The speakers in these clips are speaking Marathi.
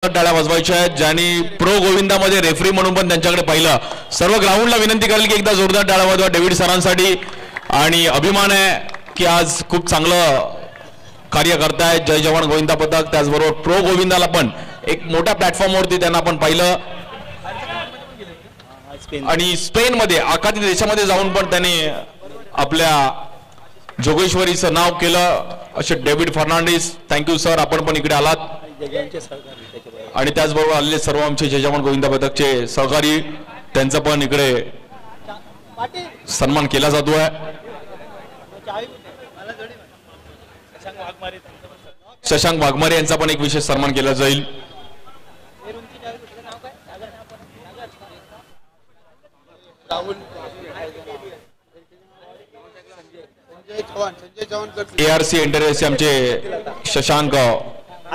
टाळ्या वाजवायच्या आहेत ज्यांनी प्रो गोविंदामध्ये रेफरी म्हणून पण त्यांच्याकडे पाहिलं. सर्व ग्राउंडला विनंती करेल की एकदा जोरदार टाळ्या वाजवा डेव्हिड सरांसाठी. आणि अभिमान आहे की आज खूप चांगलं कार्य करतायत. जय जवान गोविंदा पथक त्याचबरोबर प्रो गोविंदाला पण एक मोठ्या प्लॅटफॉर्मवरती त्यांना आपण पाहिलं. आणि स्पेनमध्ये आखाती देशामध्ये जाऊन पण त्यांनी आपल्या जोगेश्वरीचं नाव केलं. असे डेव्हिड फर्नांडिस, थँक्यू सर, आपण पण इकडे आलात. आणि त्याचबरोबर आलेले सर्व आमचे जय जवान गोविंदा पथकचे सहकारी, त्यांचा पण इकडे सन्मान केला जातो आहे. शशांक वाघमारे यांचा पण एक विशेष सन्मान केला जाईल. ARC इंटरव्ह्यूचे आमचे शशांक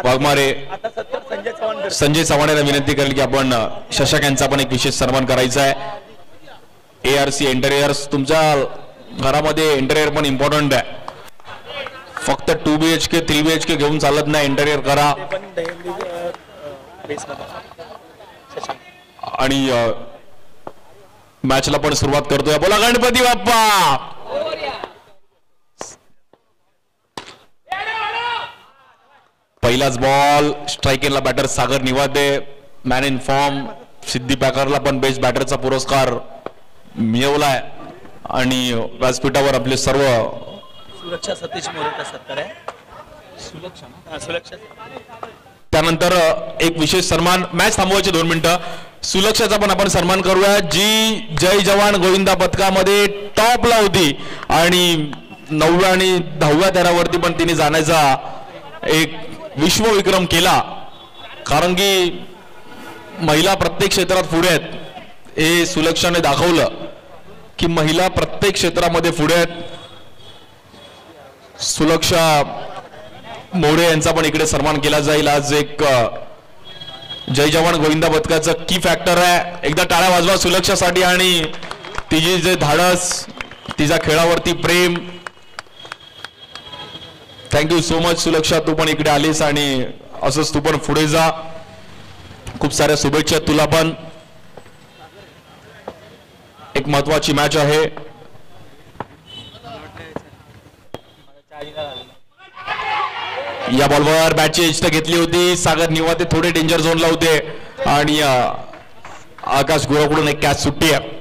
वाघमारे, संजय चव्हाण यांना विनंती करेल की आपण शशांक यांचा पण एक विशेष सन्मान करायचा आहे. ARC इंटेरियर्स, तुमच्या घरामध्ये इंटेरियर पण इम्पॉर्टंट आहे. फक्त 2 BHK 3 BHK घेऊन चालत नाही, इंटेरियर करा. आणि मॅचला पण सुरुवात करतोय. बोला गणपती बाप्पा. पहिलाच बॉल स्ट्रायकरला batter Sagar Nivade, man in form. Siddhi पॅकरला पण बेस्ट बॅटरचा पुरस्कार मिळवलाय. आणि व्यासपीठावर आपले सर्व सुरक्षा सतीश मोरेचा सत्कार आहे. सुरक्षा त्यानंतर एक विशेष सन्मान, मॅच थांबवायचे 2 मिनिटं. सुलक्षाचा पण आपण सन्मान करूया, जी जय जवान गोविंदा पथकामध्ये टॉपला होती आणि 9व्या आणि 10व्या थरावरती पण तिने जाण्याचा एक विश्वविक्रम केला. कारण की महिला प्रत्येक क्षेत्रात पुढे आहेत. हे सुलक्षाने दाखवलं की महिला प्रत्येक क्षेत्रामध्ये पुढे आहेत. सुलक्षा मोरे यांचा पण इकडे सन्मान केला जाईल. आज एक जय जवान गोविंदा पथकाचं की फॅक्टर आहे. एकदा टाळ्या वाजवा सुलक्षासाठी. आणि तिची जे धाडस, तिचा खेळावरती प्रेम. थँक्यू सो मच सुलक्षा, तू पण इकडे आलीस आणि असंच तू पण पुढे जा. खूप साऱ्या शुभेच्छा तुला पण. एक महत्वाची मॅच आहे. या बॉलवर बॅटची एज घेतली होती. सागर निवाते थोडे डेंजर झोनला होते आणि आकाश गुराकडून एक कॅच सुट्टी आहे.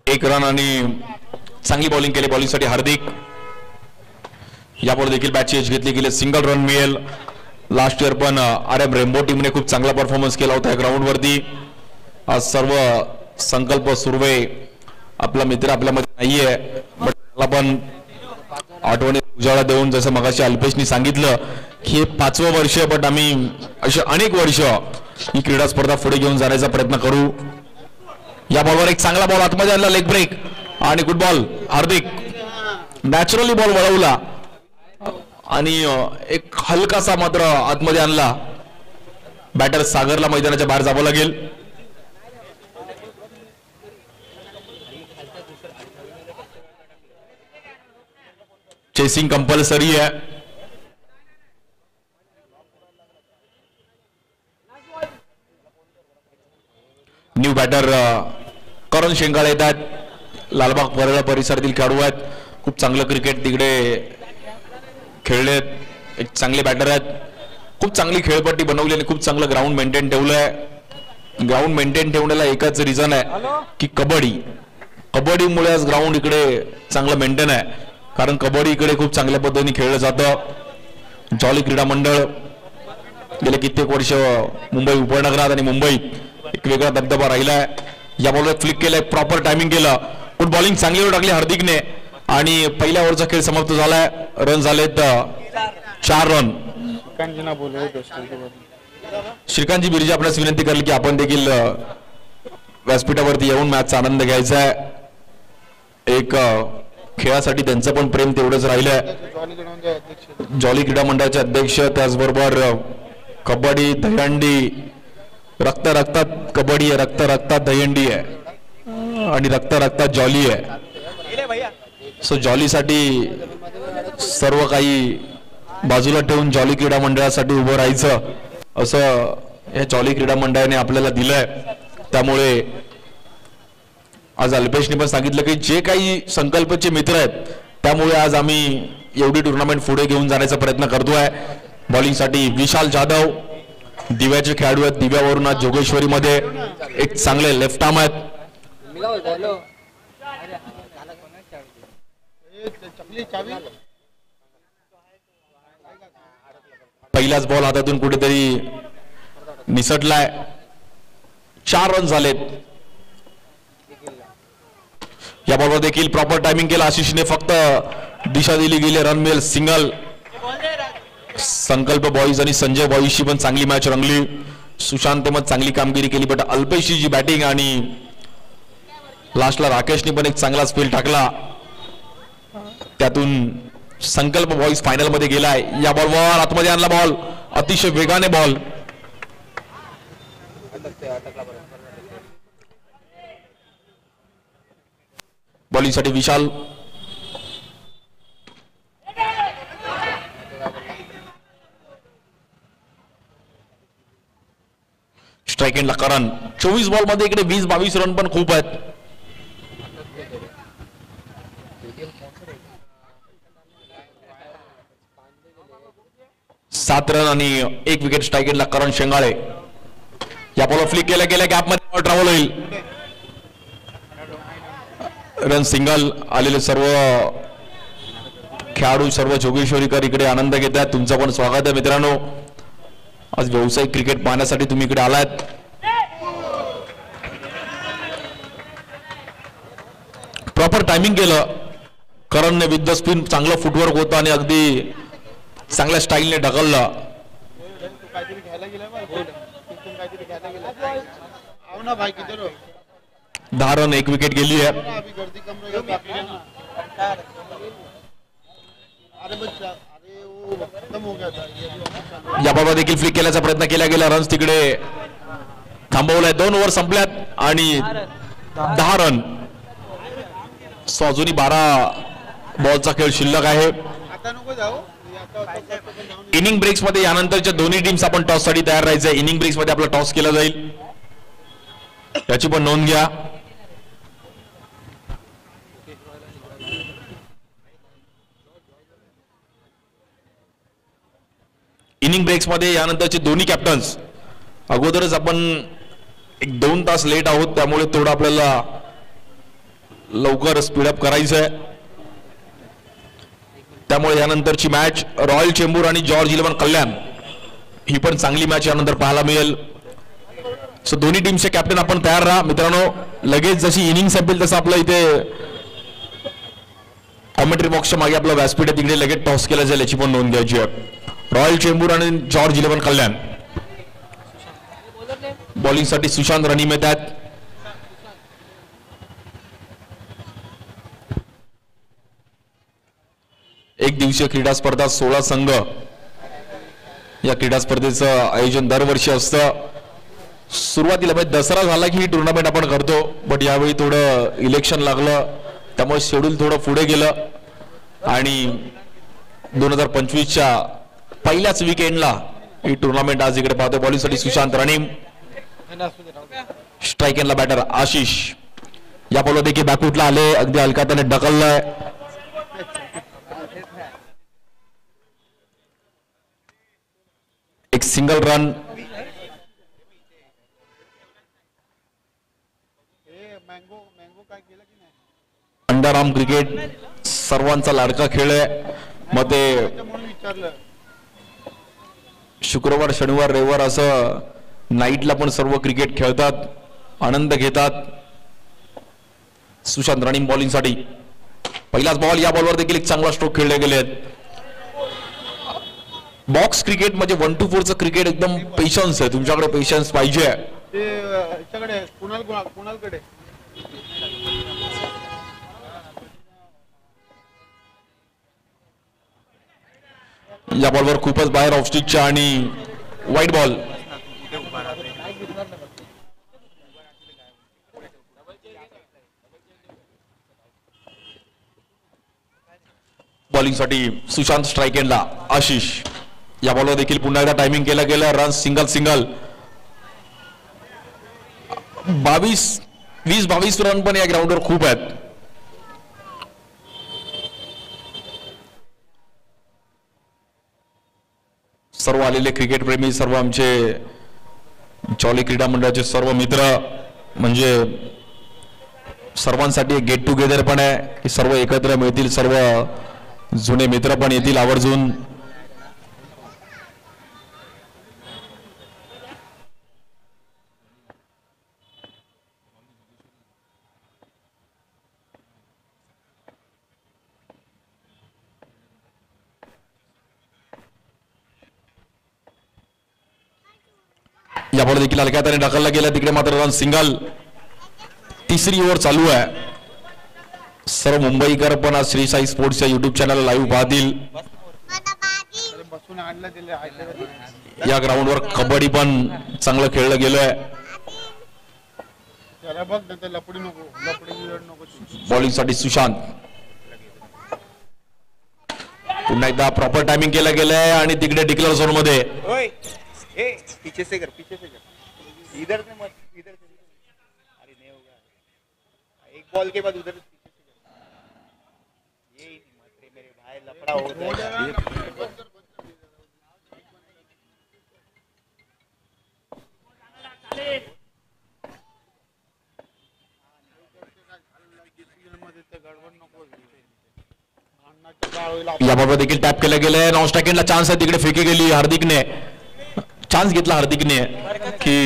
एक रन आणि चांगली बॉलिंग केली. बॉलिंगसाठी हार्दिक. यापुढे देखील बॅटची एज घेतली गेली. सिंगल रन मिळेल. लास्ट इयर पण RM रेनबो टीमने खूप चांगला परफॉर्मन्स केला होता ग्राउंड वरती. आज सर्व संकल्प सुर्वे आपला मित्र आपल्यामध्ये नाहीये, बट त्याला पण आठवणी उजाळा देऊन, जसं मगाशी अल्पेशनी सांगितलं की हे 5वं वर्ष आहे, बट आम्ही असे अनेक वर्ष ही क्रीडा स्पर्धा पुढे घेऊन जाण्याचा प्रयत्न करू. या बॉलवर एक चांगला बॉल आतमध्ये आणला, लेग ब्रेक आणि गुड बॉल. हार्दिक नॅचरली बॉल वळवला आणि एक हलकासा मात्र आतमध्ये आणला. बॅटर सागरला मैदानाच्या बाहेर जावं लागेल. चेसिंग कंपल्सरी आहे. न्यू बॅटर करण शेंगाळे येतात. लालबाग परळ परिसरातील खेळाडू आहेत. खूप चांगलं क्रिकेट तिकडे खेळलेत. एक चांगले बॅटर आहेत. खूप चांगली खेळपट्टी बनवली आणि खूप चांगलं ग्राउंड मेंटेन ठेवलंय. ग्राउंड मेंटेन ठेवण्याला एकच रिझन आहे की कबड्डीमुळे आज ग्राउंड इकडे चांगलं मेंटेन आहे. कारण कबड्डी इकडे खूप चांगल्या पद्धतीने खेळलं जातं. जॉली क्रीडा मंडळ गेले कित्येक वर्ष मुंबई उपनगरात आणि मुंबईत एक वेगळा दबदबा राहिलाय. या बॉलवर फ्लिक केलंय, प्रॉपर टायमिंग केलं. गुड बॉलिंग चांगली वर टाकली हार्दिकने आणि पहिल्या ओव्हरचा खेळ समाप्त झालाय. रन झालेत 4 रन. श्रीकांतजी बिर्जे आपल्यास विनंती करेल की आपण देखील व्यासपीठावरती येऊन मॅचचा आनंद घ्यायचा आहे. एक खेळासाठी त्यांचं पण प्रेम तेवढंच राहिलंय. जॉली क्रीडा मंडळाचे अध्यक्ष, त्याचबरोबर कबड्डी, दहीहंडी रक्त रक्तात कबड्डी आहे, रक्त रक्तात दहीहंडी आहे आणि रक्त रक्तात जॉली आहे. सो जॉलीसाठी सर्व काही बाजूला ठेवून जॉली क्रीडा मंडळासाठी उभं राहायचं असं या जॉली क्रीडा मंडळाने आपल्याला दिलंय. त्यामुळे आज अल्पेशने पण सांगितलं की जे काही संकल्पचे मित्र आहेत त्यामुळे आज आम्ही एवढी टुर्नामेंट पुढे घेऊन जाण्याचा प्रयत्न करतोय. बॉलिंगसाठी विशाल जाधव दिव्याचे खेळाडू आहेत. दिव्यावरून आज जोगेश्वरीमध्ये एक चांगले लेफ्ट आर्म आहेत. पहिलाच बॉल हातातून कुठेतरी निसटलाय. 4 रन झालेत. या बॉलवर देखील प्रॉपर टायमिंग केलं आशिषने, फक्त दिशा दिली गेली, रन मिळेल सिंगल. संकल्प बॉईज आणि संजय बॉईजची पण चांगली मॅच रंगली. सुशांत मग चांगली कामगिरी केली, बट अल्पेशची जी बॅटिंग आणि लास्टला राकेशने पण एक चांगला स्पेल टाकला, त्यातून संकल्प बॉईज फायनल मध्ये गेलाय. या बॉलवर आतमध्ये आणला बॉल, अतिशय वेगाने बॉल. बॉलिंगसाठी विशाल, स्ट्राइक एंडला करण. 24 बॉल मध्ये इकडे 20-22 रन पण खूप आहेत. सात रन आणि 1 विकेट. स्ट्राइक एंडला करण शेंगाळे. या बॉल फ्लिक केल्या गेल्या गॅपमध्ये ट्रॅव्हल होईल. रन सिंगल आलेले सर्व खेळाडू, सर्व जोगेश्वरीकर इकडे आनंद घेत आहेत. तुमचं पण स्वागत आहे मित्रांनो. आज व्यावसायिक क्रिकेट पाहण्यासाठी तुम्ही इकडे आलात. प्रॉपर टायमिंग केलं करणने विथ द स्पिन. चांगलं फुटवर्क होतं आणि अगदी चांगल्या स्टाईलने ढकललं. 10 रन 1 विकेट गेली आहे. या बॉलवर देखील फ्लिक केल्याचा प्रयत्न केला गेला. रन्स तिकडे थांबवलाय. 2 ओव्हर संपल्यात आणि 10 रन. सो अजूनही 12 बॉलचा खेळ शिल्लक आहे. इनिंग ब्रेक्स मध्ये यानंतरच्या दोन्ही टीम्स आपण टॉस साठी तयार राहायचंय. इनिंग ब्रेक्स मध्ये आपला टॉस केला जाईल, याची पण नोंद घ्या. इनिंग ब्रेक्स मध्ये यानंतरचे दोन्ही कॅप्टन्स, अगोदरच आपण 1-2 तास लेट आहोत त्यामुळे थोडं आपल्याला लवकर स्पीडअप करायचंय. त्यामुळे यानंतरची मॅच रॉयल चेंबूर आणि जॉर्ज 11 कल्याण, ही पण चांगली मॅच यानंतर पाहायला मिळेल. सो दोन्ही टीमचे कॅप्टन आपण तयार राहा मित्रांनो. लगेच जशी इनिंग संपेल तसं आपलं इथे कॉमेंट्री बॉक्सच्या मागे आपलं व्यासपीठ आहे, तिकडे लगेच टॉस केला जाईल, याची पण नोंद घ्यायची आहे. रॉयल चेंबूर आणि जॉर्ज 11 कल्याण. बॉलिंगसाठी सुशांत रनीम येत आहेत. एक दिवसीय क्रीडा स्पर्धा 16 संघ, या क्रीडा स्पर्धेचं आयोजन दरवर्षी असतं. सुरुवातीला म्हणजे दसरा झाला की ही टुर्नामेंट आपण करतो, बट यावेळी थोडं इलेक्शन लागलं त्यामुळे शेड्यूल थोडं पुढे गेलं आणि 2025च्या पहिल्याच वीकेंडला ही टुर्नामेंट आज इकडे पाहतो. बॉलिंगसाठी सुशांत रनीम, स्ट्राइक एंडला बॅटर आशिष. या बॉलवर देखील बॅकफुटला आले, अगदी हलका त्याने ढकललंय. एक सिंगल रन. अंडरआर्म क्रिकेट सर्वांचा लाडका खेळ आहे. मग ते शुक्रवार, शनिवार, रविवार असं नाईटला पण सर्व क्रिकेट खेळतात, आनंद घेतात. सुशांत रनीम बॉलिंगसाठी. पहिलाच बॉल. या बॉलवर देखील एक चांगला स्ट्रोक खेळले गेले आहेत. बॉक्स क्रिकेट म्हणजे 1 to 4चं क्रिकेट एकदम पेशन्स आहे, तुमच्याकडे पेशन्स पाहिजे. या बॉलवर खूपच बाहेर ऑफ स्टिकच्या आणि वाईट बॉल. बॉलिंगसाठी सुशांत स्ट्राईक एंडला आशिष. या बॉलवर देखील पुन्हा एकदा टायमिंग केलं गेलं. Run single single. 20-22 रन पण या ग्राउंडवर खूप आहेत. सर्व आलेले क्रिकेट प्रेमी, सर्व आमचे चॉली क्रीडा मंडळाचे सर्व मित्र, म्हणजे सर्वांसाठी एक गेट टुगेदर पण आहे की सर्व एकत्र मिळतील, सर्व जुने मित्र पण येतील आवर्जून. यापुढे देखील हलक्या हाताने ढकलला गेला. तिकडे मात्र रन सिंगल. तिसरी ओव्हर चालू आहे. सर्व मुंबईकर पण आज श्री साई स्पोर्ट्सच्या युट्यूब चॅनल लाईव्ह पाहतील. या ग्राउंडवर कबड्डी पण चांगलं खेळलं गेलंय. बॉलिंगसाठी सुशांत. पुन्हा एकदा प्रॉपर टायमिंग केलं गेलंय आणि तिकडे डिक्लेअर झोन मध्ये. पीछे से कर इधर से मत इधर से. अरे नहीं होगा. एक बॉल के बाद उधर पीछे से कर. ये मत रे मेरे भाई, लफड़ा हो जाएगा. याबाबत देखील टॅप केलं गेलंय. नॉन स्ट्राइकला चान्स आहे. तिकडे फेकी गेली. हार्दिकने चान्स घेतला. हार्दिकने की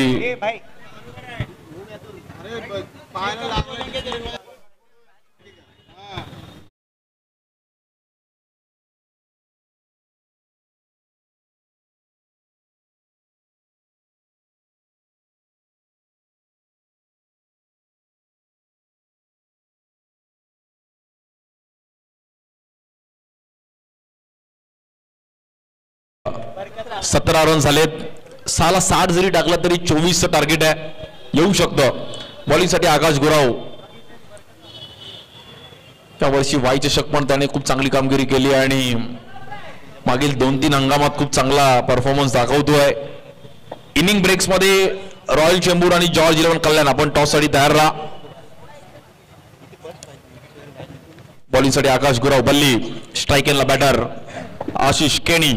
सतरा रन झालेत. 6ला 60 जरी टाकला तरी 24चं टार्गेट आहे. येऊ शकतं. बॉलिंगसाठी आकाश गुराव. त्यावर्षी वाय चषक पण त्याने खूप चांगली कामगिरी केली आणि मागील 2-3 हंगामात खूप चांगला परफॉर्मन्स दाखवतोय. इनिंग ब्रेक्स मध्ये रॉयल चेंबूर आणि जॉर्ज 11 कल्याण आपण टॉस साठी तयार राहा. बॉलिंगसाठी आकाश गुराव. बल्ली. स्ट्राईक एंडला बॅटर आशिष केणी.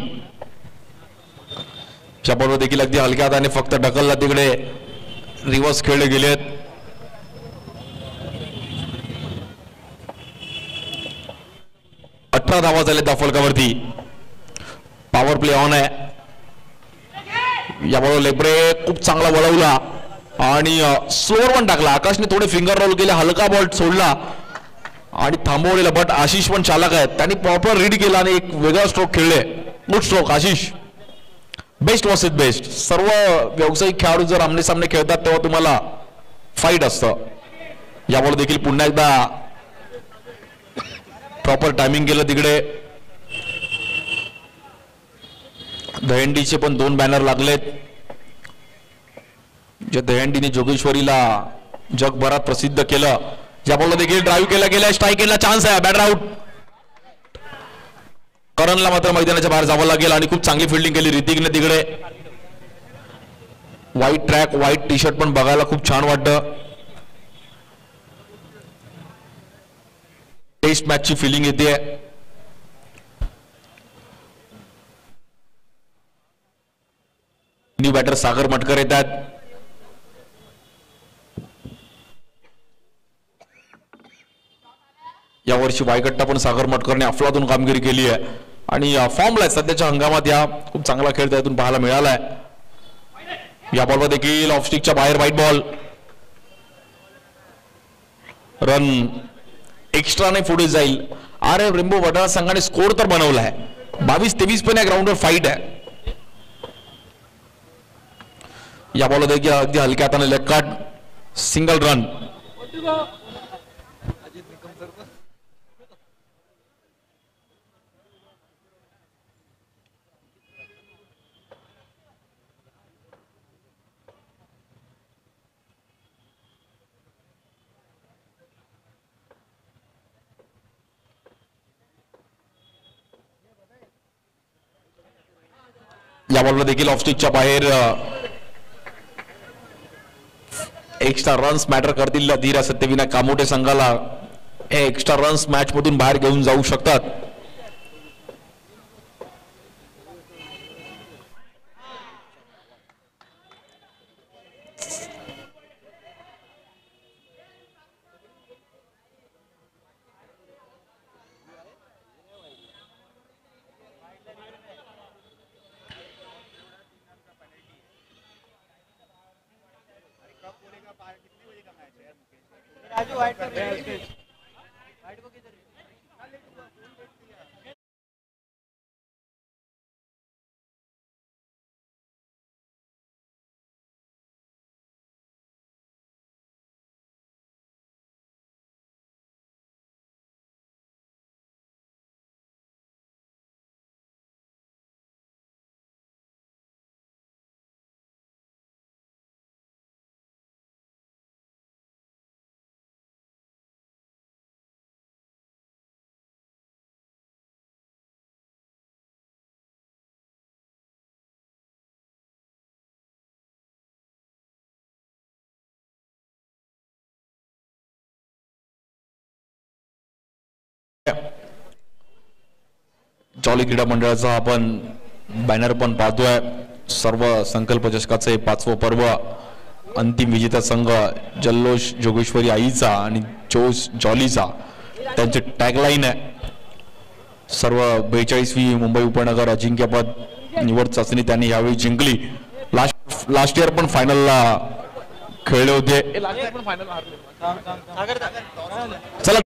बॉलवर देखील अगदी हलक्या हाताने फक्त ढकलला. तिकडे रिव्हर्स खेळले गेलेत. अठरा धावा झाले त्या फलकावरती. पॉवर प्ले ऑन आहे. या बॉलवर लेग ब्रेक खूप चांगला वळवला आणि स्लोअर पण टाकला. आकाशने थोडे फिंगर रोल केले. हलका बॉल सोडला आणि थांबवलेला. बट आशिष पण चालक आहेत. त्यांनी प्रॉपर रीड केला आणि एक वेगळा स्ट्रोक खेळले. Good stroke Ashish. Best versus best. सर्व व्यावसायिक खेळाडू जर आमने सामने खेळतात तेव्हा तुम्हाला फाईट असतं. यावर देखील पुन्हा एकदा प्रॉपर टायमिंग केलं. तिकडे दहीहंडीचे पण 2 बॅनर लागलेत. जे दहीहंडीने जोगेश्वरीला जगभरात प्रसिद्ध केलं. या बॉलला देखील ड्राईव्ह केला गेला. स्ट्राईक एंडला चान्स आहे. Batter out. करणला मात्र मैदानाच्या बाहेर जावं लागेल आणि खूप चांगली फिल्डिंग केली ऋतिकने. तिकडे white track, white T shirt पण बघायला खूप छान वाटतं. टेस्ट मॅचची फिलिंग येते. न्यू बॅटर सागर मटकर येतात. यावर्षी वायगट्टा पण सागर मटकरने अफलातून कामगिरी केली आहे आणि फॉर्मला आहे सध्याच्या हंगामात. या खूप चांगला खेळ त्यातून पाहायला मिळालाय. या बॉलवर देखील ऑफस्टिकच्या बाहेर व्हाईट बॉल. रन एक्स्ट्राने पुढे जाईल. अरे रेम्बो वडाळा संघाने स्कोर तर बनवला आहे. 22-23 पण या ग्राउंडवर फाईट आहे. या बॉलवर देखील अगदी हलक्या हाताने लेग कट. Single run. या बॉलला देखील ऑफस्टिकच्या बाहेर एक्स्ट्रा रन्स मॅटर करतील धीर सत्यविनायक कामोटे संघाला हे एक्स्ट्रा रन्स मॅच मधून बाहेर घेऊन जाऊ शकतात. जॉली क्रीडा मंडळाचा आपण बॅनर पण पाहतोय. सर्व संकल्प चषकाचे 5वं पर्व अंतिम विजेता संघ जल्लोष जोगेश्वरी आईचा आणि जोश जॉलीचा त्यांचे टॅगलाईन आहे. सर्व 42वी मुंबई उपनगर अजिंक्यपद निवड चाचणी त्यांनी यावेळी जिंकली. लास्ट इयर पण फायनलला खेळले होते. चला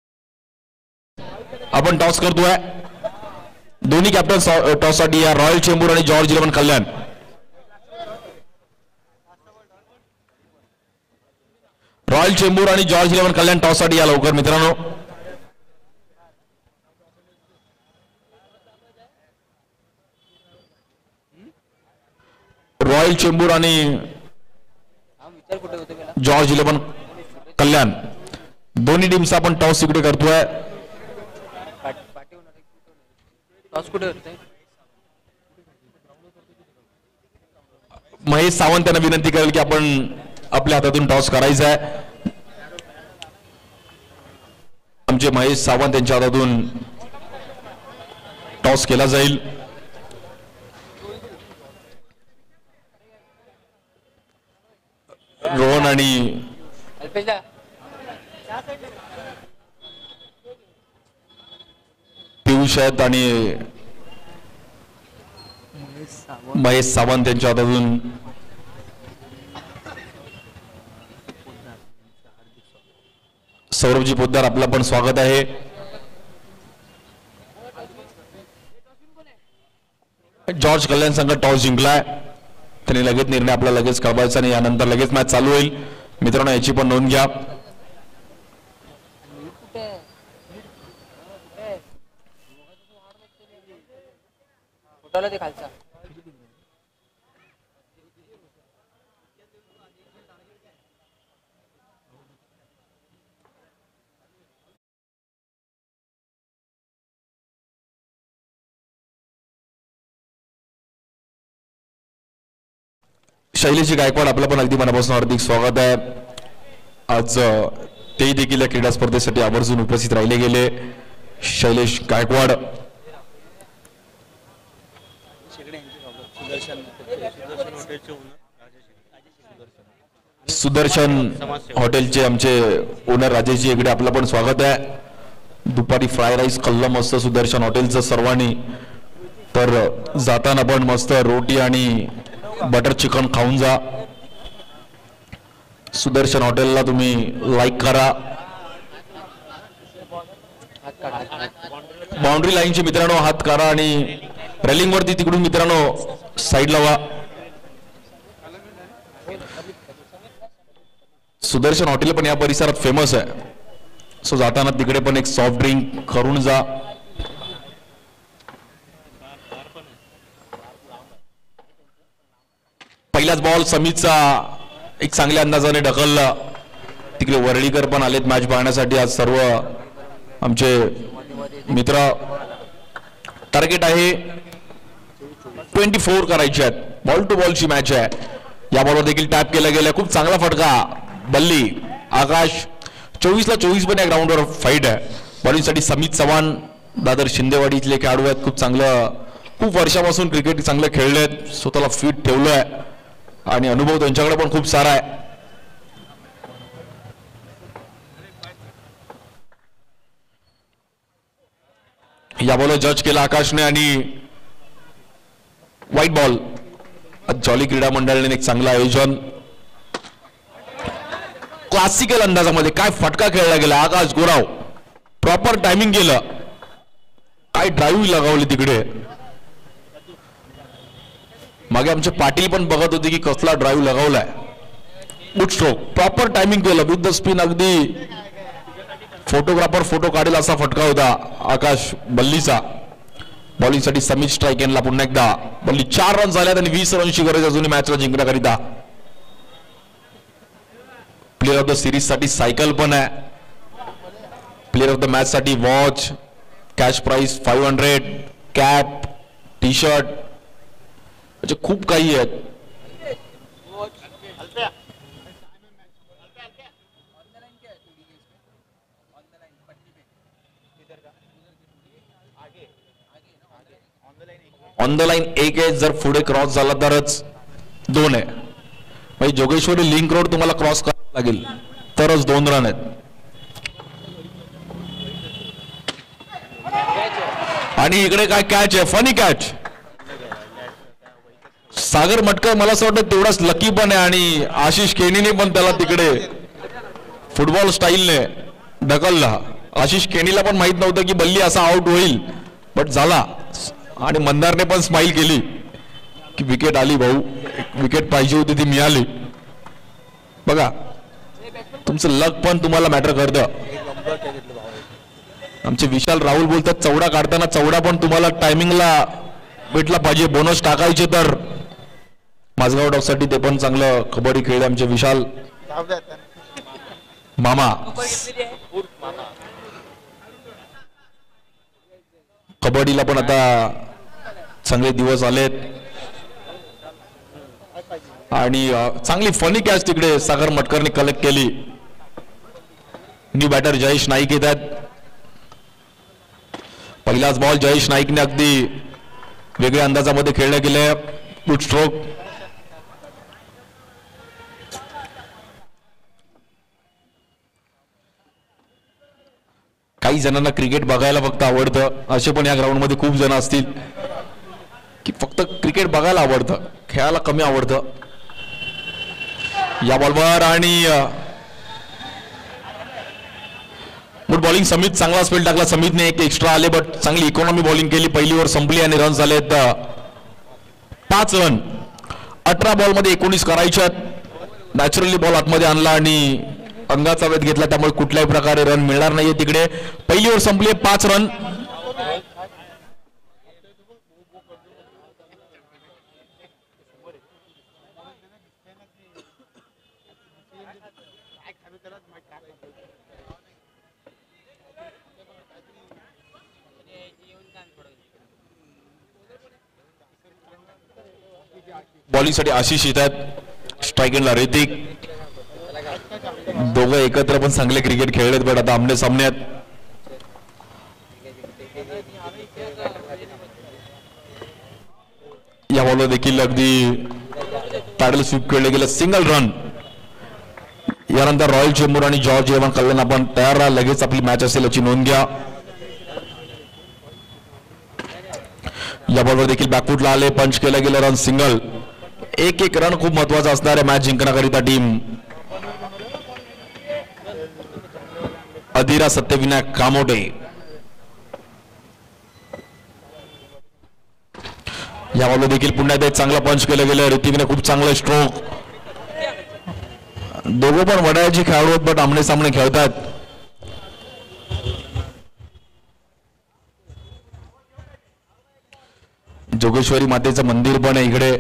आपण टॉस करतोय. दोन्ही कॅप्टन टॉस साठी या रॉयल चेंबूर आणि जॉर्ज 11 कल्याण. रॉयल चेंबूर आणि जॉर्ज 11 कल्याण टॉस साठी या लवकर मित्रांनो. रॉयल चेंबूर आणि जॉर्ज 11 कल्याण दोन्ही टीमचा आपण टॉस इकडे करतोय. महेश सावंत यांना विनंती करेल की आपण आपल्या हातातून टॉस करायचा आहे. आमचे महेश सावंत यांच्या हातातून टॉस केला जाईल. रोहन आणि पियुष आहेत आणि महेश सावंत यांच्या हातातून सौरभजी पोद्दार आपलं पण स्वागत आहे. जॉर्ज कल्याण संघ टॉस जिंकलाय. त्यांनी लगेच निर्णय आपला लगेच कळवायचा आणि यानंतर लगेच मॅच चालू होईल. मित्रांनो याची पण नोंद घ्या. शैलेश गायकवाड आपलं पण अगदी मनापासून हार्दिक स्वागत आहे. आज ते देखील या क्रीडा स्पर्धेसाठी आवर्जून उपस्थित राहिले गेले. शैलेश गायकवाड सुदर्शन हॉटेलचे आमचे ओनर राजेशजी इकडे आपलं पण स्वागत आहे. दुपारी फ्राय राईस खाल्लं मस्त सुदर्शन हॉटेलचं सर्वांनी. तर जाताना पण मस्त रोटी आणि बटर चिकन खाऊन जा. सुदर्शन हॉटेलला तुम्ही लाईक करा. बाउंड्री लाईनचे मित्रांनो हात करा आणि रेलिंग वरती तिकडून मित्रांनो साईड लावा. सुदर्शन हॉटेल पण या परिसरात फेमस आहे. सो जाताना तिकडे पण एक सॉफ्ट ड्रिंक करून जा. पहिलाच बॉल समीतचा एक चांगल्या अंदाजाने ढकलला. तिकडे वर्ळीकर पण आलेत मॅच पाहण्यासाठी. आज सर्व आमचे मित्र. टार्गेट आहे 24 करायचे आहेत. बॉल टू बॉलची मॅच आहे. या बॉलवर देखील टॅप केला गेला. खूप चांगला फटका बल्ली आकाश. 24ला 24 पण या ग्राउंडवर फाईट आहे. बॉलिंगसाठी समित चव्हाण दादर शिंदेवाडी इथले खेळाडू आहेत. खूप वर्षापासून क्रिकेट चांगलं खेळले आहेत. स्वतःला फिट ठेवलंय आणि अनुभव त्यांच्याकडे पण खूप सारा आहे. या बॉल जज केला आकाशने आणि व्हाईट बॉल. जॉली क्रीडा मंडळाने एक चांगलं आयोजन. क्लासिकल अंदाजामध्ये काय फटका खेळला गेला. आकाश गोराव प्रॉपर टायमिंग केलं. काय ड्राईव्ह लगावली तिकडे. मागे आमचे पाटील पण बघत होते की कसला ड्राईव्ह लगावलाय. गुड स्ट्रोक प्रॉपर टायमिंग केलं विथ द स्पिन. अगदी फोटोग्राफर फोटो काढेल असा फटका होता आकाश बल्लीचा. बॉलिंगसाठी समित स्ट्राईक यांना पुन्हा एकदा. बल्ली 4 रन झाल्यात आणि 20 रनची गरज अजूनही मॅचला जिंकण्याकरिता. प्लेअर ऑफ द सिरीज साठी सायकल पण आहे. प्लेअर ऑफ द मॅच साठी watch, cash price 500, cap, T shirt, म्हणजे खूप काही आहेत. ऑन द लाईन 1 आहे. जर पुढे क्रॉस झाला तरच 2 आहे. म्हणजे जोगेश्वरी लिंक रोड तुम्हाला क्रॉस करावा लागेल तरच 2 रन आहेत. आणि इकडे काय कॅच आहे. Funny catch. सागर मटकर मला असं वाटतं तेवढाच लकी पण आहे आणि आशिष केनीने पण त्याला तिकडे फुटबॉल स्टाईलने ढकलला. आशिष केनीला पण माहित नव्हतं की बल्ली असा आउट होईल बट झाला. आणि मंदारने पण स्माइल केली की विकेट आली भाऊ. विकेट पाहिजे होती ती मिळाली. बघा तुमचं लक पण तुम्हाला मॅटर करतं. आमचे विशाल राहुल बोलतात चौडा काढताना चौडा पण तुम्हाला टायमिंगला भेटला पाहिजे. बोनस टाकायचे तर माझगाव डॉगसाठी ते पण चांगलं कबड्डी खेळले आमचे विशाल मामा. कबड्डीला पण आता चांगले दिवस आलेत आणि चांगली फनी कॅच तिकडे सागर मटकरने कलेक्ट केली. न्यू बॅटर जयेश नाईक येतात. पहिलाच बॉल जयेश नाईकने अगदी वेगळ्या अंदाजामध्ये खेळले गेले. Good stroke. काही जणांना क्रिकेट बघायला फक्त आवडतं. असे पण या ग्राउंड मध्ये खूप जण असतील की फक्त क्रिकेट बघायला आवडतं, खेळायला कमी आवडतं. या बॉलवर आणि गुड बॉलिंग. समित चांगला स्पेल टाकला. समितने एक एक्स्ट्रा आले बट चांगली इकॉनॉमी बॉलिंग केली. पहिली ओव्हर संपली आणि रन झालेत 5 रन. 18 बॉल मध्ये 19 करायच्यात. नॅचरली बॉल आतमध्ये आणला आणि अंगाचा वेध घेतला त्यामुळे कुठल्याही प्रकारे रन मिळणार नाहीये तिकडे. पहिली ओव्हर संपली 5 रन. बॉलिंगसाठी आशिष येतात. स्ट्राईक एंडला ऋतिक. दोघं एकत्र पण चांगले क्रिकेट खेळलेत बट आता आमने सामन्यात. या बॉलवर देखील अगदी पॅडल स्वीप खेळले गेले. Single run. यानंतर रॉयल चेंबूर आणि जॉर्ज एवन कल्याण आपण तयार राहा. लगेच आपली मॅच असेल याची नोंद घ्या. या बॉलवर देखील बॅकफुटला आले. पंच केलं गेलं. Run single. एक रन खूप महत्वाचा असणार आहे मॅच जिंकण्याकरिता टीम. अधीरा सत्यविनायक कामोटे. या बॉलवर देखील पुन्हा एकदा चांगला पंच केलं गेलं. ऋतिकने खूप चांगलं स्ट्रोक. दोघं पण वडाळ्याचे खेळाडू आहेत बट आमने सामने खेळतात. जोगेश्वरी मातेचं मंदिर पण आहे इकडे.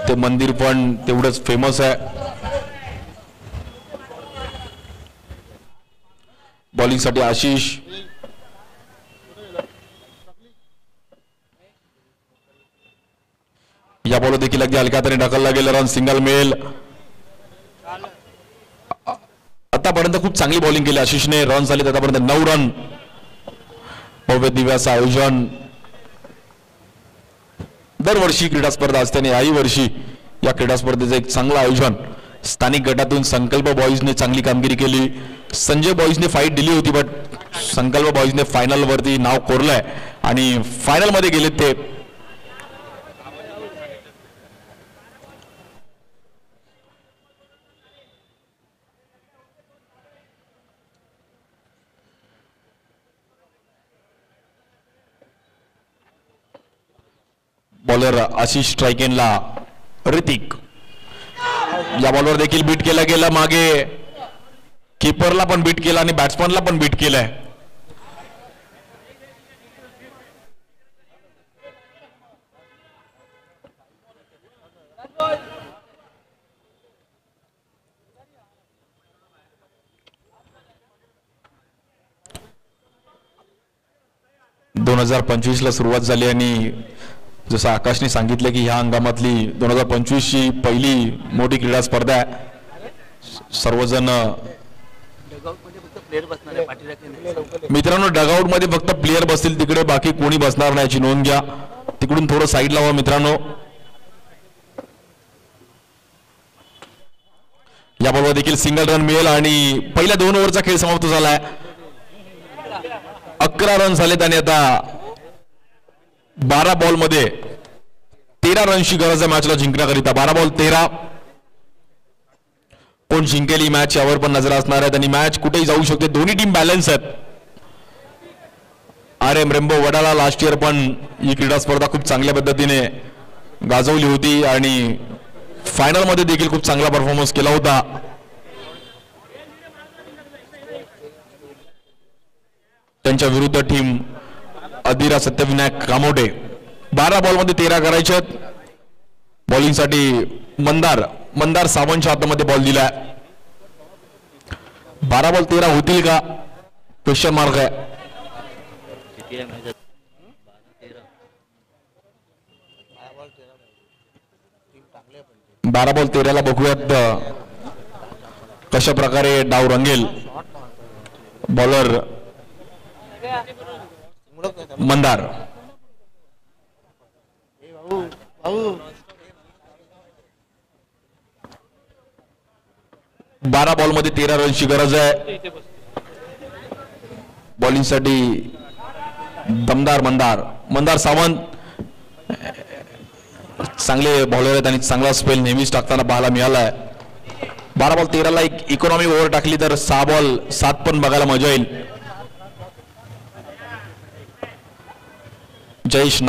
ते मंदिर पण तेवढंच फेमस आहे. बॉलिंगसाठी आशिष. बॉल अगदी हलक्या हाताने ढकलला गेला, रन सिंगल मिळेल. आतापर्यंत खूप चांगली बॉलिंग केली आशिषने, रन झाले आतापर्यंत 9 रन. भव्य दिव्याचं आयोजन दरवर्षी क्रीडा स्पर्धा असते आणि याही वर्षी या क्रीडा स्पर्धेचं एक चांगलं आयोजन. स्थानिक गटातून संकल्प बॉईजने चांगली कामगिरी केली. संजय बॉईजने फाईट दिली होती, बट संकल्प बॉईजने फायनल वरती नाव कोरलंय आणि फायनल मध्ये गेलेत ते. बॉलर आशिष स्ट्रायकेनला ऋतिक, या बॉलवर देखील बीट केला गेला. मागे कीपरला पण बीट केला आणि बॅट्समनला पण बीट केलंय. ला सुरुवात झाली आणि जसं आकाशने सांगितलं की ह्या हंगामातली 2025 ची पहिली मोठी क्रीडा स्पर्धा आहे. सर्वजण मित्रांनो डगआउट मध्ये फक्त प्लेयर बसतील, तिकडे बाकी कोणी बसणार नाही याची नोंद घ्या. तिकडून थोडं साईड लावा मित्रांनो. या बॉलवर देखील सिंगल रन मिळेल आणि पहिल्या 2 ओव्हरचा खेळ समाप्त झालाय. 11 रन झालेत आणि आता 12 बॉल मध्ये 13 रनची गरज आहे मॅचला जिंकण्याकरिता. 12 बॉल 13. कोण जिंकेल ही मॅच यावर पण नजर असणार आहेत आणि मॅच कुठेही जाऊ शकते. दोन्ही टीम बॅलन्स आहेत. RM रेम्बो वडाला लास्ट इयर पण ही क्रीडा स्पर्धा खूप चांगल्या पद्धतीने गाजवली होती आणि फायनल मध्ये देखील खूप चांगला परफॉर्मन्स केला होता. त्यांच्या विरुद्ध टीम अधीरा सत्यविनायक कामोटे. 12 बॉल मध्ये 13 करायचे. बॉलिंग साठी मंदार सावंतच्या हातामध्ये बॉल दिलाय. 12 बॉल 13 होतील का, क्वेश्चन मार्क आहे. 12 बॉल 13 ला बघूयात कशा प्रकारे डाव रंगेल. बॉलर मंदार. 12 बॉल मध्ये 13 रनची गरज आहे. बॉलिंग साठी दमदार मंदार सावंत चांगले बॉलर आहेत आणि चांगला स्पेल नेहमीच टाकताना पाहायला मिळालाय. 12 बॉल 13 ला एक इकॉनॉमी ओव्हर टाकली तर 6 बॉल 7 पण बघायला मजा येईल. जयेश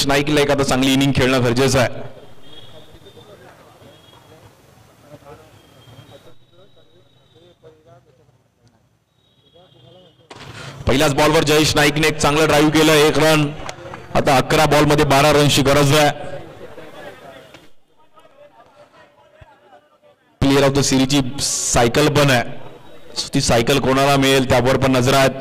नाईकला एक आता चांगली इनिंग खेळणं गरजेचं आहे. पहिल्याच बॉलवर जयेश नाईकने एक चांगलं ड्राईव्ह केलं, 1 रन. आता 11 बॉल मध्ये 12 रनची गरज आहे. प्लेयर ऑफ द सिरीजची सायकल पण आहे, ती सायकल कोणाला मिळेल त्यावर पण नजर आहेत.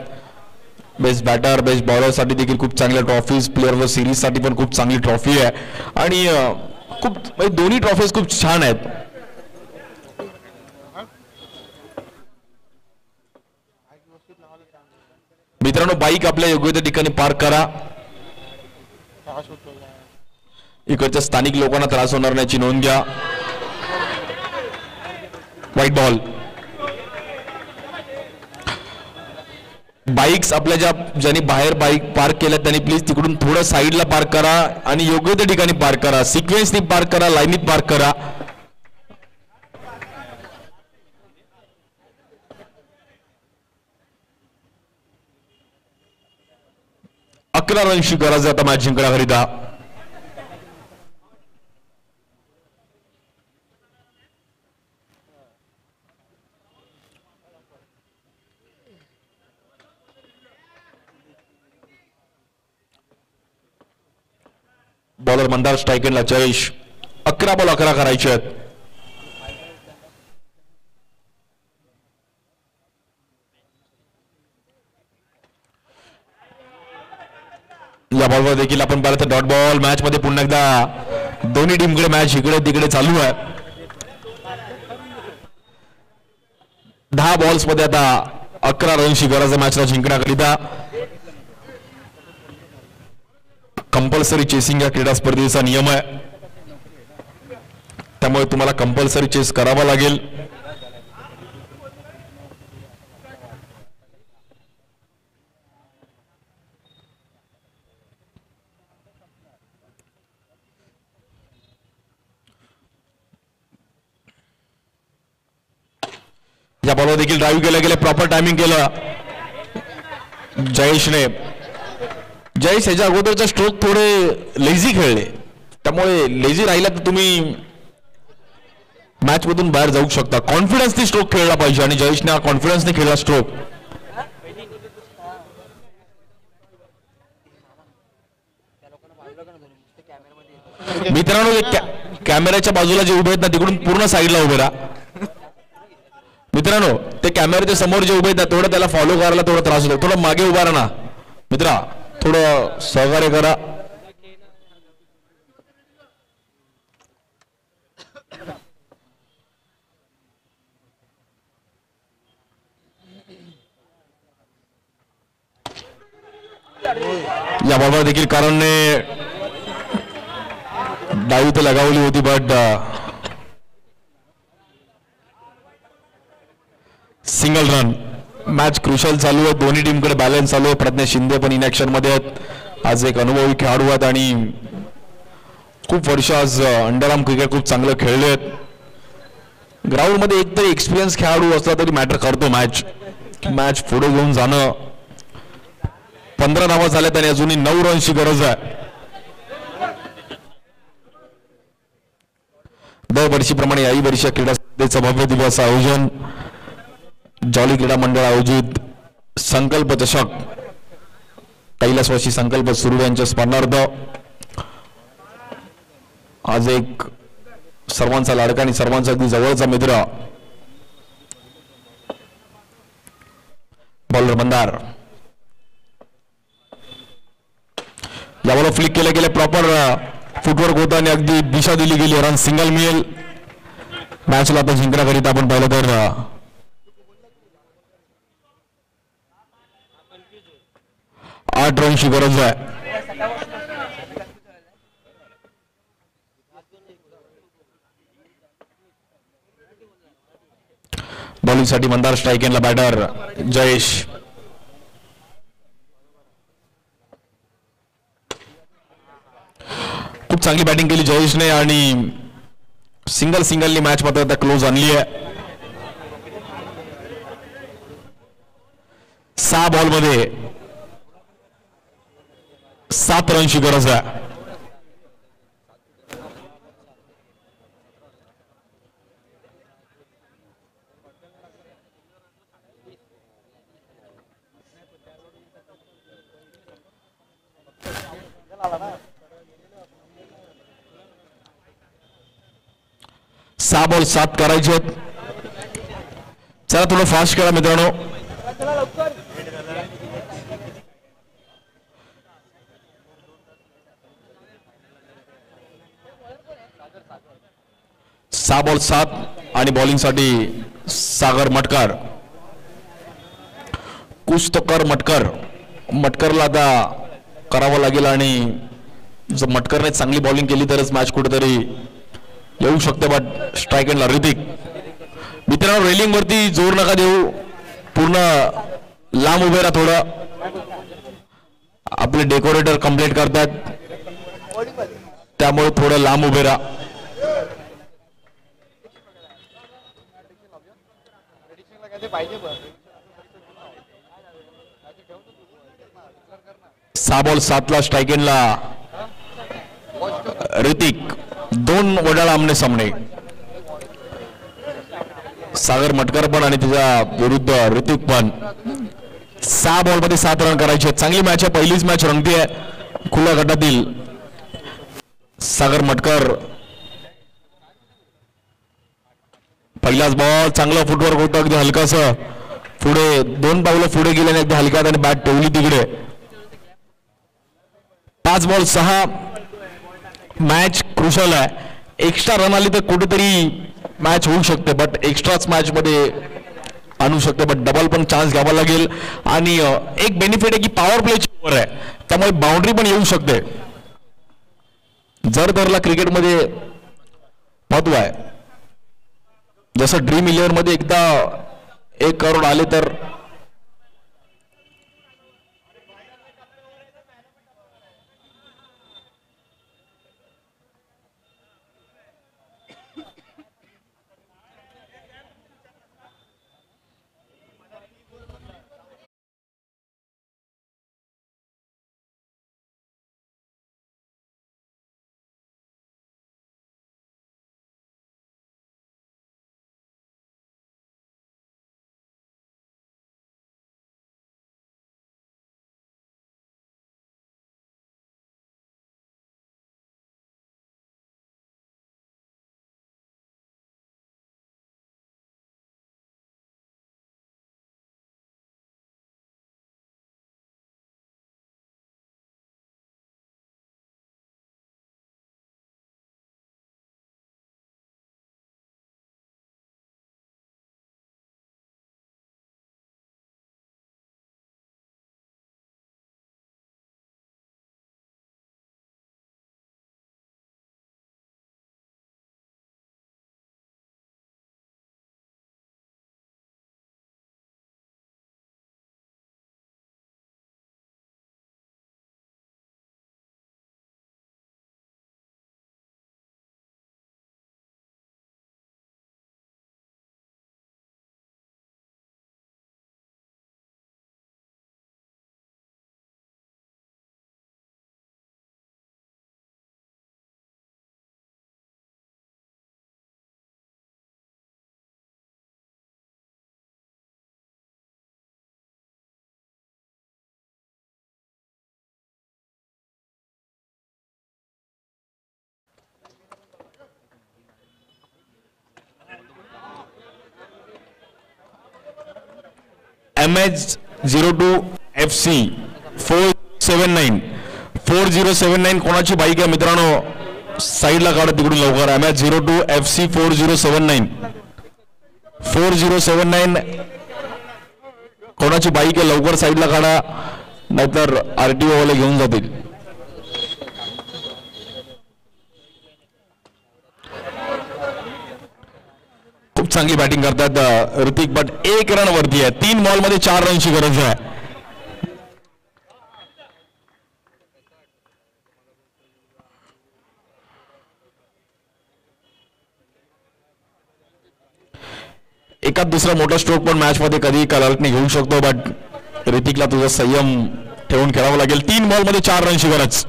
बेस्ट बॅटर बेस्ट बॉलर साठी देखील खूप चांगल्या trophies, player of the series साठी पण खूप चांगली ट्रॉफी आहे आणि खूप दोन्ही ट्रॉफीज खूप छान आहेत. मित्रांनो बाईक आपल्या योग्य त्या ठिकाणी पार्क करा. इकडच्या स्थानिक लोकांना त्रास होणार नाही याची नोंद घ्या. White ball. बाईक्स आपल्या ज्यांनी बाहेर बाईक पार्क केल्या त्यांनी प्लीज तिकडून थोडं साईडला पार्क करा आणि योग्य त्या ठिकाणी पार्क करा. सिक्वेन्सनी पार्क करा, लाईनीत पार्क करा. अकरा रनची गरज आहे आता मॅच जिंकण्याकरिता. बॉलर मंदार स्ट्रायकेनला जयेश. 11 बॉल 11 करायचे आहेत. या बॉलवर देखील आपण पाहिलं तर डॉट बॉल मॅच मध्ये पुन्हा एकदा दोन्ही टीमकडे मॅच इकडे तिकडे चालू आहे. 10 बॉल्स मध्ये आता 11 रनची गरज आहे मॅचला जिंकण्याकरिता. कंपल्सरी चेसिंग या क्रीडा स्पर्धेचा नियम आहे, त्यामुळे तुम्हाला कंपल्सरी चेस करावा लागेल. या बॉलवर देखील ड्राईव्ह केलं गेलं, प्रॉपर टायमिंग केलं जयेशने. जयेश ह्याच्या अगोदरचा स्ट्रोक थोडे लेझी खेळले, त्यामुळे लेझी राहिला तर तुम्ही मॅच मधून बाहेर जाऊ शकता. कॉन्फिडन्सने स्ट्रोक खेळला पाहिजे आणि जयेशने हा कॉन्फिडन्सने खेळला स्ट्रोक. मित्रांनो कॅमेऱ्याच्या बाजूला जे उभे आहेत ना तिकडून पूर्ण साईडला उभे राहा. मित्रांनो ते कॅमेऱ्याच्या समोर जे उभे आहेत थोडं त्याला फॉलो करायला थोडा त्रास होतो. थोडं मागे उभा राहा ना मित्रा, थोडं सहकार्य करा. या बॉलवर देखील कारणने डावी तर लगावली होती, but single run. Match crucial चालू आहे, दोन्ही टीमकडे बॅलन्स चालू आहे. प्रज्ञा शिंदे पण इनॅक्शन मध्ये आहेत, आज एक अनुभवी खेळाडू आहेत आणि खूप वर्ष आज अंडरआर्म क्रिकेट खूप चांगलं खेळले आहेत. ग्राउंड मध्ये एकतरी एक्सपिरियन्स खेळाडू असला तरी मॅटर करतो. मॅच पुढे घेऊन जाणं. 15 धावा झाल्यात आणि अजूनही 9 रनची गरज आहे. दरवर्षीप्रमाणे याही वर्षी क्रीडा स्पर्धेचं भव्य दिवस आयोजन जॉली क्रीडा मंडळ आयोजित संकल्प चषक कैलासवासी संकल्प सुरू यांच्या स्मरणार्थ आज एक सर्वांचा लाडका आणि सर्वांचा अगदी जवळचा मित्र बॉलर मंदार. यावर फ्लिक केलं गेलं, प्रॉपर फुटवर्क होतं आणि अगदी दिशा दिली गेली. रन सिंगल मिळेल. मॅचला आता जिंकण्याकरिता आपण पाहिलं तर 8 रनची गरज आहे. बॉलिंगसाठी मंदार, स्ट्राईक एंडला बॅटर जयेश. खूप चांगली बॅटिंग केली जयेशने आणि सिंगलनी मॅच मात्र आता क्लोज आणली आहे. 6 बॉलमध्ये 7 रनची गरज आहे. सहा बॉल 7 करायचे आहेत. चला थोडं फास्ट खेळा मित्रांनो. सहा बॉल 7 आणि बॉलिंगसाठी सागर मटकर. कुछ तो कर मटकरला आता करावं लागेल आणि जर मटकरने चांगली बॉलिंग केली तरच मॅच कुठेतरी येऊ शकते. बट स्ट्राईक एंडला ऋतिक. मित्रांनो रेलिंग वरती जोर नका देऊ, पूर्ण लांब उभे राहा. थोडं आपले डेकोरेटर कंप्लीट करतात त्यामुळे थोडं लांब उभे राहा. सहा बॉल 7ला स्ट्राईक एंडला ऋतिक. 2 वडाळ आमने सामने. सागर मटकर पण आणि त्याच्या विरुद्ध ऋतिक पण. 6 बॉलमध्ये 7 रन करायचे. चांगली मॅच आहे, पहिलीच मॅच रंगती आहे खुल्या गटातील. सागर मटकर पहिलाच बॉल, चांगला फुटवर्क होतं, अगदी हलकास पुढे 2 पावलं पुढे गेल्याने अगदी हलक्यात आणि बॅट ठेवली तिकडे. 5 बॉल 6. मॅच क्रुशल आहे. एक्स्ट्रा रन आली तर कुठेतरी मॅच होऊ शकते, बट एक्स्ट्राच मॅच मध्ये आणू शकते, बट डबल पण चान्स घ्यावा लागेल. आणि एक बेनिफिट आहे की पॉवर प्लेची ओव्हर आहे, त्यामुळे बाउंड्री पण येऊ शकते. जर तरला क्रिकेटमध्ये महत्व आहे. जसं ड्रीम 11 मध्ये एकदा 1 करोड आले तर MH02 FC 4079 कोणाची बाईक आहे मित्रांनो, साईडला काढा तिकडून लवकर. MH02 FC 4079 कोणाची बाईक आहे लवकर साईडला काढा, नाहीतर RTO वाले घेऊन जातील. खूप चांगली बॅटिंग करतात ऋतिक, बट 1 रन वरती आहे. 3 बॉल मध्ये 4 रनची गरज आहे. एकात दुसरा मोठा स्ट्रोक पण मॅच मध्ये कधी कलाटणी घेऊ शकतो, बट ऋतिकला तुझा संयम ठेवून खेळावं लागेल. 3 बॉल मध्ये 4 रनची गरज.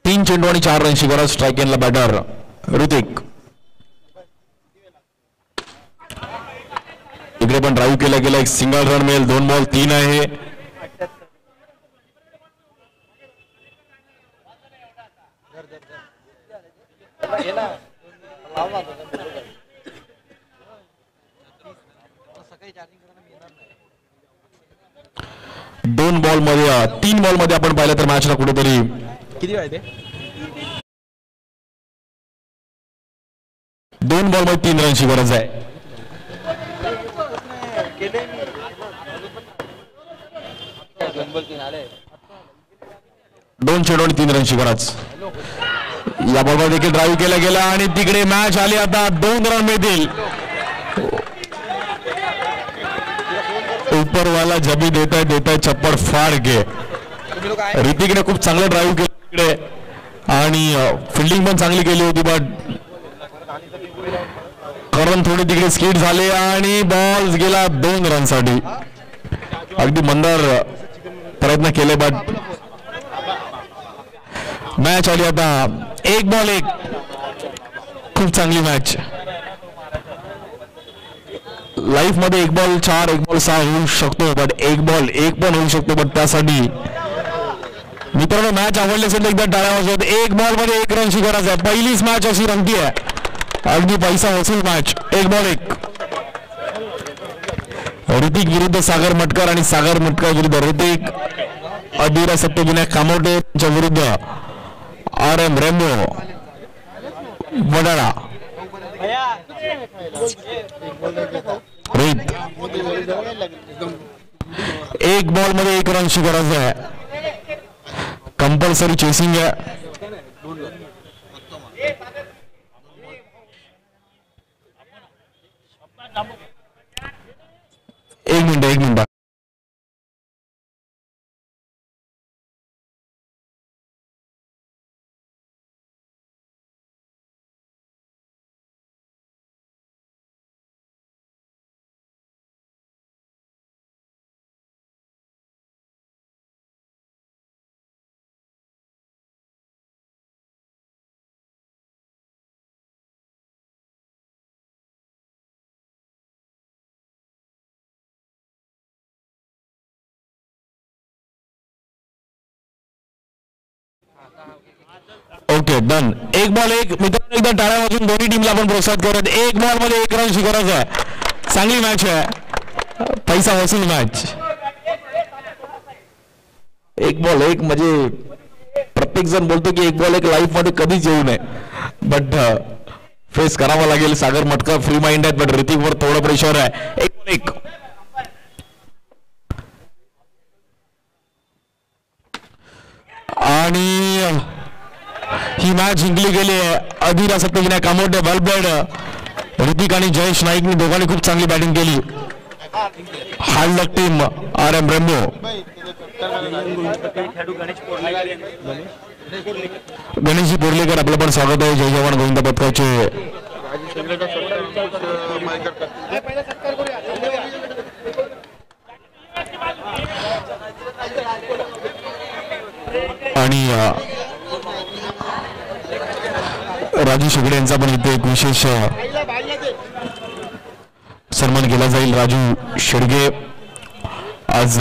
तीन चेंडू आणि 4 रनची गरज. स्ट्राईक एनला बॅटर ऋतिक. इकडे पण ड्राईव्ह केला गेला, एक सिंगल रन मिळेल. 2 बॉल 3 आहे. दोन बॉल मध्ये 3 बॉल मध्ये आपण पाहिलं तर मॅचला कुठेतरी किती आहे ते 2 बॉल मध्ये 3 रनची गरज आहे. दोन चेंडू आणि 3 रनची गरज. या बॉलवर देखील ड्राईव्ह केला गेला आणि तिकडे मॅच आली. आता 2 रन मिळतील. उपरवाला जबी देताय चप्पड फाड के. ऋतिकने खूप चांगलं ड्राईव्ह केलं तिकडे आणि फिल्डिंग पण चांगली केली होती, बट करण थोडे तिकडे स्किड झाले आणि बॉल गेला 2 रनसाठी. अगदी मंदार प्रयत्न केले, बट मॅच आली आता 1 बॉल 1. खूप चांगली मॅच. लाईफ मध्ये 1 बॉल 4 1 बॉल 6 होऊ शकतो, बट 1 बॉल 1 पण होऊ शकतो. बट त्यासाठी मित्रांनो मॅच आवडली असेल एकदा टाळ्या वाजवत. 1 बॉल मध्ये 1 रनची गरज आहे. पहिलीच मॅच अशी रंगती आहे, अगदी पैसा वसूल मॅच. 1 बॉल 1. ऋतिक विरुद्ध सागर मटकर आणि सागर मटकर विरुद्ध ऋतिक. अधीरा सत्यविनायक कामोटे यांच्या विरुद्ध RM रेमो वडाळा. एक बॉल मध्ये 1 रनची गरज आहे. कंपल्सरी चेसिंग आहे. एक मिनिट. Okay done. 1 बॉल 1. मित्रांनो एकदा टाळ्या वाजून दोन्ही टीमला आपण प्रोत्साहित करूयात. 1 बॉल मध्ये 1 रनची गरज आहे. चांगली मॅच आहे. पैसा वसूल मॅच. 1 बॉल 1 म्हणजे प्रत्येक जण बोलतो की 1 बॉल 1 लाईफ मध्ये कधीच येऊ नये. बट फेस करावा लागेल. सागर मटकर फ्री माइंड आहेत बट ऋतिक वर थोडं प्रेशर आहे. 1 बॉल 1. आणि ही मॅच जिंकली गेली आहे. अधीरा सत्यविनायक कामोटे वेलब्लेड. ऋतिक आणि जयेश नाईकनी दोघांनी खूप चांगली बॅटिंग केली. Hard luck team RM Rambo. Ganeshji Porlekar आपलं पण स्वागत आहे. जय जवान गोविंद पथकाचे. आणि राजू शेगडे यांचा पण इथे एक विशेष सन्मान केला जाईल. राजू शेडगे आज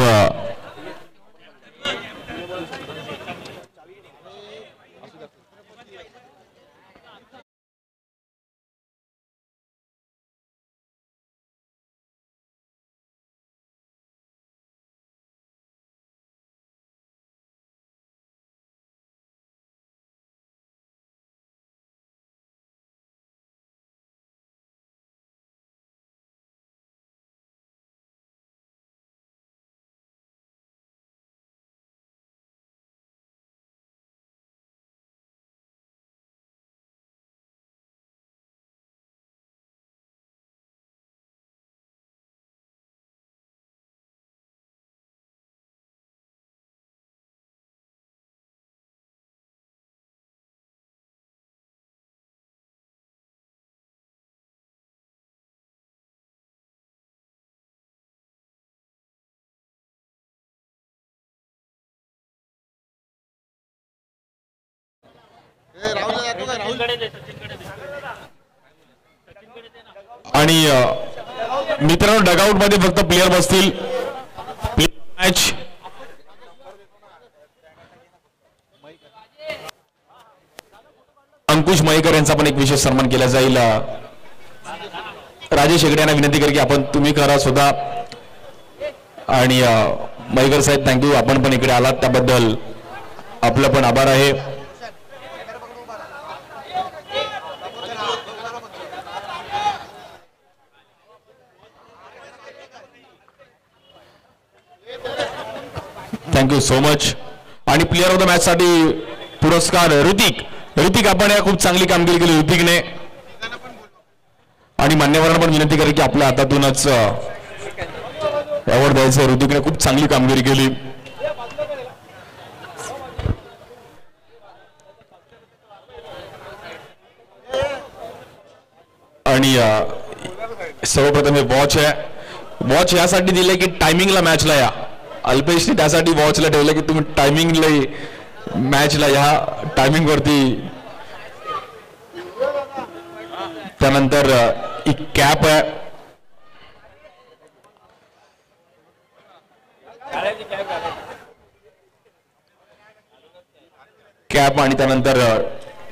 आणि मित्रांनो डगआउट मध्ये फक्त प्लेयर बसतील. मॅच अंकुश मयेकर यांचा पण एक विशेष सन्मान केला जाईल. राजेश हेगडे यांना विनंती करेल की आपण तुम्ही करा सुद्धा. आणि मयेकर साहेब थँक्यू. आपण पण इकडे आलात त्याबद्दल आपलं पण आभार आहे. Thank you so much. आणि प्लेअर ऑफ द मॅच साठी पुरस्कार ऋतिक आपण या खूप चांगली कामगिरी केली ऋतिकने. आणि मान्यवरांना पण विनंती करेल की आपल्या हातातूनच अवॉर्ड द्यायचं. ऋतिकने खूप चांगली कामगिरी केली. आणि सर्वप्रथम हे वॉच आहे. वॉच यासाठी दिले की टायमिंगला मॅचला या. अल्पेशने त्यासाठी वॉचला ठेवलं की तुम्ही टायमिंगला मॅचला या टायमिंग वरती. त्यानंतर एक कॅप आहे. कॅप आणि त्यानंतर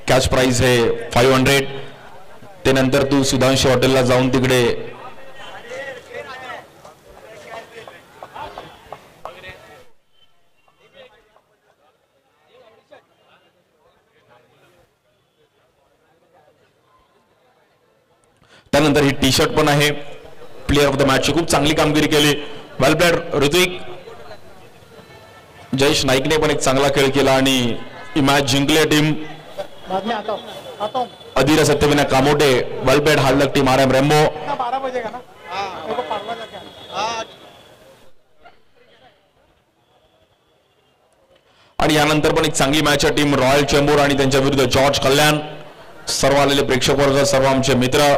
कॅश प्राइस आहे 500. ते नंतर तू सुधांशी हॉटेलला जाऊन तिकडे त्यानंतर ही टी शर्ट पण आहे. प्लेअर ऑफ द मॅचची खूप चांगली कामगिरी केली. वेल प्लेड ऋत्विक. जयेश नाईकने पण एक चांगला खेळ केला आणि ही मॅच जिंकली टीम अधीर सत्यविनायक कामोटे. वेल played hard luck team RM rainbow. आणि यानंतर पण एक चांगली मॅच टीम रॉयल चेंबूर आणि त्यांच्या विरुद्ध जॉर्ज कल्याण. सर्व आलेले प्रेक्षक वर्ग, सर्व आमचे मित्र